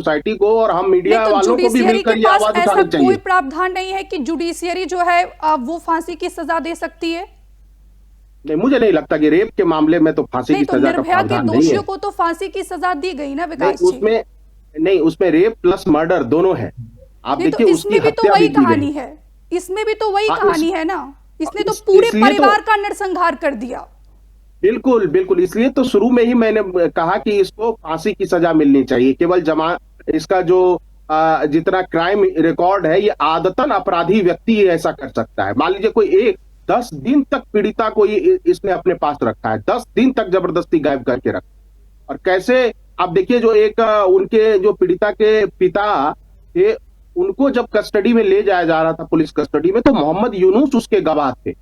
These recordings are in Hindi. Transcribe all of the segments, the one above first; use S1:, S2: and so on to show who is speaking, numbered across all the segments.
S1: सोसाइटी को और हम
S2: नहीं
S1: मीडिया
S2: तो
S1: वालों को भी
S2: जुडिशियरी के
S1: मिलकर ये
S2: पास
S1: आवाज
S2: ऐसा
S1: उठानी
S2: कोई
S1: चाहिए।
S2: प्रावधान नहीं है कि जुडिशियरी जो है वो फांसी की सजा दे सकती है?
S1: नहीं, मुझे नहीं लगता कि रेप के मामले में तो फांसी
S2: नहीं
S1: की
S2: तो
S1: सजा का
S2: निर्भया के
S1: प्रावधान नहीं
S2: दोषियों
S1: है।
S2: को तो फांसी की सजा दी गई ना
S1: नहीं
S2: विकास जी।
S1: उसमें नहीं उसमें रेप प्लस मर्डर दोनों है। आप
S2: नहीं तो
S1: देखिए उसकी
S2: इसमें भी तो
S1: हत्या
S2: वही
S1: भी की गई।
S2: कहानी है, इसमें भी तो वही
S1: हाँ
S2: कहानी है ना, इसने तो पूरे
S1: इसलिए तो
S2: परिवार का नरसंहार कर दिया।
S1: बिल्कुल बिल्कुल, इसलिए तो शुरू में ही मैंने कहा कि इसको फांसी की सजा मिलनी चाहिए। केवल जमा इसका जो जितना क्राइम रिकॉर्ड है, ये आदतन अपराधी व्यक्ति ही ऐसा कर सकता है। मान लीजिए कोई एक 10 दिन तक पीड़िता को इसने अपने पास रखा है, 10 दिन तक जबरदस्ती गायब करके रखा। और कैसे, आप देखिए जो एक उनके जो पीड़िता के पिता थे, उनको जब कस्टडी में ले जाया जा रहा था, पुलिस कस्टडी में, तो मोहम्मद यूनुस उसके गवाह थे।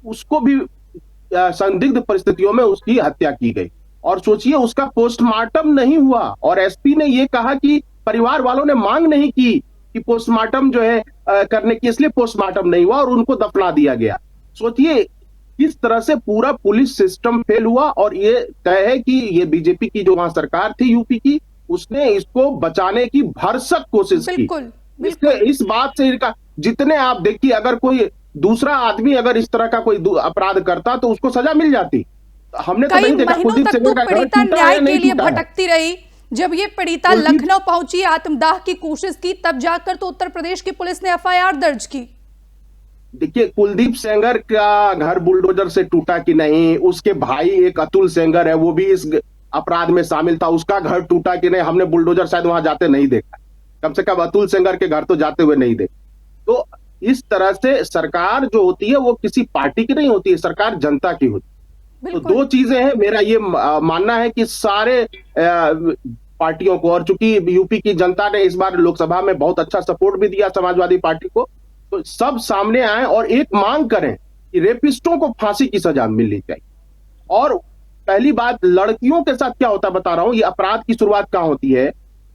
S1: उसको भी संदिग्ध परिस्थितियों में उसकी हत्या की गई। और सोचिए उसका पोस्टमार्टम नहीं हुआ, और एसपी ने यह कहा कि परिवार वालों ने मांग नहीं की कि पोस्टमार्टम जो है करने की, इसलिए पोस्टमार्टम नहीं हुआ और उनको दफना दिया गया। सोचिए किस तरह से पूरा पुलिस सिस्टम फेल हुआ। और ये तय है कि ये बीजेपी की जो वहां सरकार थी यूपी की, उसने इसको बचाने की भरसक कोशिश की।
S2: बिल्कुल
S1: इसके
S2: बिल्कुल।
S1: इस बात से इनका, जितने आप देखिए, अगर कोई दूसरा आदमी अगर इस तरह का कोई अपराध करता तो उसको सजा मिल जाती। हमने तो
S2: कई
S1: नहीं देखा
S2: महीनों
S1: कुलदीप
S2: तक तो
S1: सेंगर का घर
S2: पीड़िता
S1: टूटा है
S2: न्याय
S1: या
S2: के
S1: नहीं
S2: लिए
S1: टूटा है।
S2: भटकती रही। जब ये पीड़िता
S1: कुलदीप,
S2: लखनऊ पहुंची, आत्मदाह की कोशिश की, तब जाकर तो उत्तर प्रदेश की पुलिस ने एफआईआर दर्ज की।
S1: देखिए कुलदीप सेंगर का घर बुलडोजर से टूटा कि नहीं, उसके भाई एक अतुल सेंगर है, वो भी इस अपराध में शामिल था, उसका घर टूटा कि नहीं, हमने बुलडोजर शायद वहां जाते नहीं देखा। कम से कम अतुल सेंगर के घर तो जाते हुए नहीं देखा। तो इस तरह से सरकार जो होती है वो किसी पार्टी की नहीं होती है, सरकार जनता की होती है। तो
S2: बिल्कुल
S1: दो चीजें हैं, मेरा ये मानना है कि सारे पार्टियों को, और चूंकि यूपी की जनता ने इस बार लोकसभा में बहुत अच्छा सपोर्ट भी दिया समाजवादी पार्टी को, तो सब सामने आए और एक मांग करें कि रेपिस्टों को फांसी की सजा मिलनी चाहिए। और पहली बात, लड़कियों के साथ क्या होता है बता रहा हूं, ये अपराध की शुरुआत कहां होती है।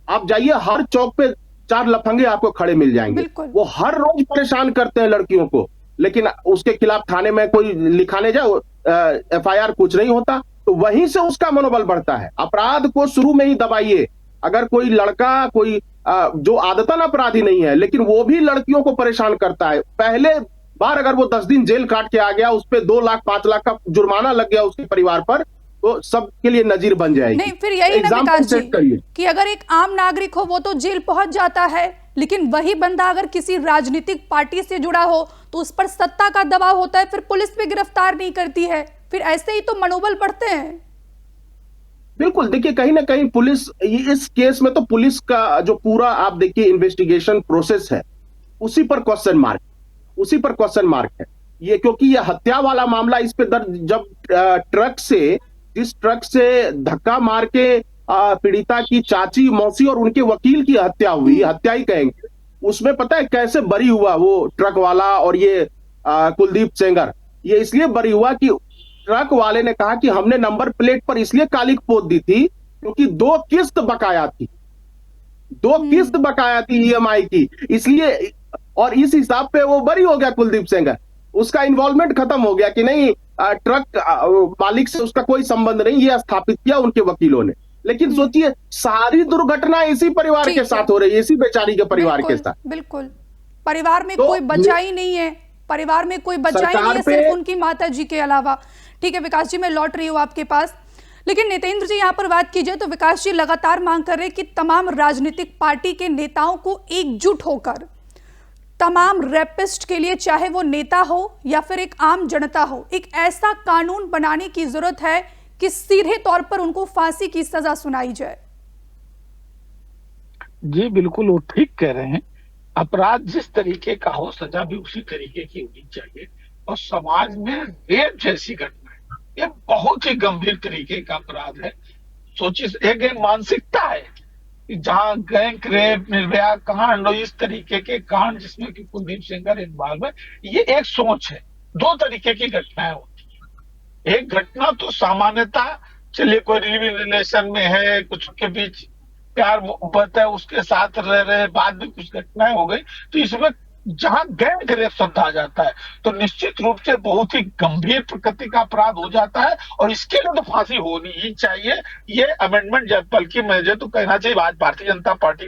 S1: आप जाइए हर चौक पे 4 लफंगे आपको खड़े मिल जाएंगे,
S2: बिल्कुल।
S1: वो हर रोज परेशान करते हैं लड़कियों को, लेकिन उसके खिलाफ थाने में कोई लिखाने जाओ, एफआईआर कुछ नहीं होता। तो वहीं से उसका मनोबल बढ़ता है। अपराध को शुरू में ही दबाइए। अगर कोई लड़का, कोई जो आदतन अपराधी नहीं है लेकिन वो भी लड़कियों को परेशान करता है, पहले बार अगर वो 10 दिन जेल काट के आ गया, उस पर 2 लाख 5 लाख का जुर्माना लग गया उसके परिवार पर, तो सबके लिए नजीर बन जाएगी।
S2: नहीं फिर यही ना
S1: एग्जाम्पल
S2: विकास जी,
S1: सेट करिए
S2: कि अगर एक आम नागरिक हो वो तो जेल पहुंच जाता है, लेकिन वही बंदा अगर किसी राजनीतिक पार्टी से जुड़ा हो तो उस पर सत्ता का दबाव होता है, फिर पुलिस भी गिरफ्तार नहीं करती है, फिर ऐसे ही तो मनोबल बढ़ते हैं।
S1: बिल्कुल, देखिए कहीं ना कहीं पुलिस, इस केस में तो पुलिस का जो पूरा आप देखिए इन्वेस्टिगेशन प्रोसेस है, उसी पर क्वेश्चन मार्क, उसी पर क्वेश्चन मार्क है ये। क्योंकि ये हत्या वाला मामला इस पे दर्ज, जब जिस ट्रक से धक्का मार के पीड़िता की चाची, मौसी और उनके वकील की हत्या हुई, हत्या ही कहेंगे, उसमें पता है कैसे बरी हुआ वो ट्रक वाला और ये कुलदीप सेंगर। ये इसलिए बरी हुआ कि ट्रक वाले ने कहा कि हमने नंबर प्लेट पर इसलिए कालिख पोत दी थी क्योंकि 2 किस्त बकाया थी, 2 किस्त बकाया थी ईएमआई की, इसलिए। और इस हिसाब पे वो बरी हो गया कुलदीप सेंगर, उसका इन्वॉल्वमेंट खत्म हो गया कि नहीं, ट्रक मालिक से उसका कोई संबंध नहीं, ये स्थापित किया उनके वकीलों ने। लेकिन सोचिए सारी दुर्घटना इसी परिवार के
S2: ठीक है,
S1: साथ हो रही है, इसी बेचारी के परिवार के
S2: बिल्कुल
S1: साथ।
S2: बिल्कुल। परिवार में
S1: तो
S2: कोई बचा ही नहीं है, परिवार में कोई बचा ही नहीं
S1: सरकार
S2: है
S1: पे,
S2: सिर्फ उनकी माता जी के अलावा। ठीक है विकास जी, मैं लौट रही हूँ आपके पास, लेकिन नितेंद्र जी यहाँ पर बात की जाए तो विकास जी लगातार मांग कर रहे हैं कि तमाम राजनीतिक पार्टी के नेताओं को एकजुट होकर तमाम रेपिस्ट के लिए, चाहे वो नेता हो या फिर एक आम जनता हो, एक ऐसा कानून बनाने की जरूरत है कि सीधे तौर पर उनको फांसी की सजा सुनाई जाए।
S3: जी बिल्कुल, वो ठीक कह रहे हैं। अपराध जिस तरीके का हो, सजा भी उसी तरीके की होनी चाहिए। और समाज में रेप जैसी घटना है, ये बहुत ही गंभीर तरीके का अपराध है। सोचिए, एक मानसिकता है कि जहां गैंग रेप, निर्भया कांड और इस तरीके के कांड जिसमें कि कुलदीप सेंगर इन्वॉल्व है, ये एक सोच है। दो तरीके की घटनाएं होती है। एक घटना तो सामान्यतः, चलिए कोई लिविंग रिलेशन में है, कुछ के बीच प्यार मोहब्बत है, उसके साथ रह रहे, बाद में कुछ घटनाएं हो गई, तो इसमें जहां गैंग रेप शब्द आ जाता है तो निश्चित रूप से बहुत ही गंभीर प्रकृति का अपराध हो जाता है, और इसके लिए तो फांसी होनी ही चाहिए। ये अमेंडमेंट, बल्कि मुझे तो कहना चाहिए आज भारतीय जनता पार्टी